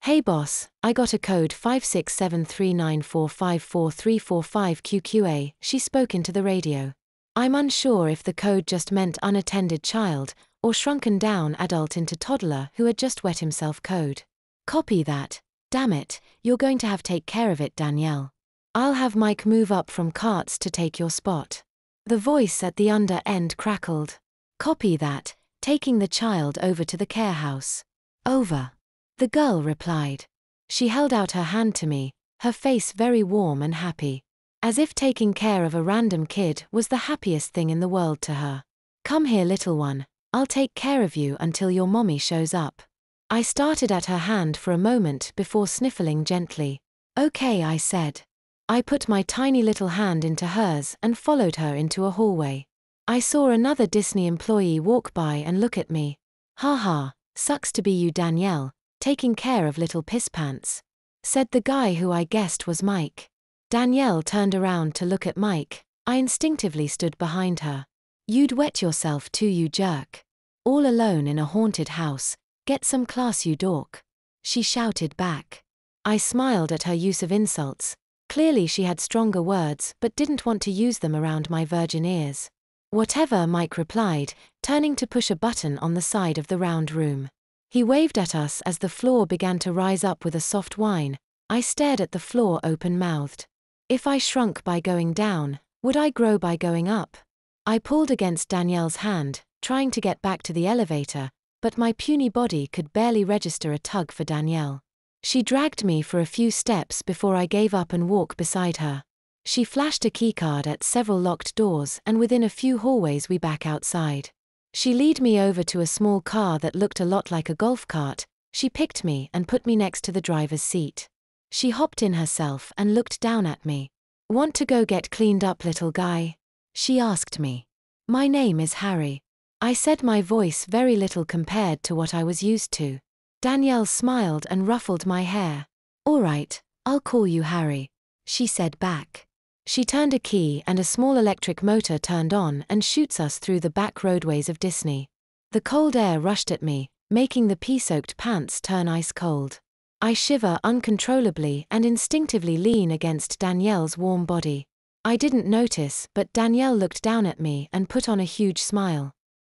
Hey boss, I got a code 56739454345QQA, she spoke into the radio. I'm unsure if the code just meant unattended child, or shrunken down adult into toddler who had just wet himself code. Copy that. Damn it, you're going to have take care of it, Danielle. I'll have Mike move up from carts to take your spot. The voice at the under end crackled. Copy that, taking the child over to the care house. Over. The girl replied. She held out her hand to me, her face very warm and happy. As if taking care of a random kid was the happiest thing in the world to her. Come here, little one, I'll take care of you until your mommy shows up. I started at her hand for a moment before sniffling gently. Okay, I said. I put my tiny little hand into hers and followed her into a hallway. I saw another Disney employee walk by and look at me. Ha, sucks to be you, Danielle, taking care of little piss pants, said the guy who I guessed was Mike. Danielle turned around to look at Mike. I instinctively stood behind her. You'd wet yourself too, you jerk. All alone in a haunted house. Get some class, you dork. She shouted back. I smiled at her use of insults. Clearly she had stronger words but didn't want to use them around my virgin ears. Whatever, Mike replied, turning to push a button on the side of the round room. He waved at us as the floor began to rise up with a soft whine. I stared at the floor open-mouthed. If I shrunk by going down, would I grow by going up? I pulled against Danielle's hand, trying to get back to the elevator, but my puny body could barely register a tug for Danielle. She dragged me for a few steps before I gave up and walked beside her. She flashed a keycard at several locked doors and within a few hallways we back outside. She led me over to a small car that looked a lot like a golf cart. She picked me and put me next to the driver's seat. She hopped in herself and looked down at me. Want to go get cleaned up, little guy? She asked me. My name is Harry. I said, my voice very little compared to what I was used to. Danielle smiled and ruffled my hair. All right, I'll call you Harry, she said back. She turned a key and a small electric motor turned on and shoots us through the back roadways of Disney. The cold air rushed at me, making the pea-soaked pants turn ice cold. I shiver uncontrollably and instinctively lean against Danielle's warm body. I didn't notice, but Danielle looked down at me and put on a huge smile.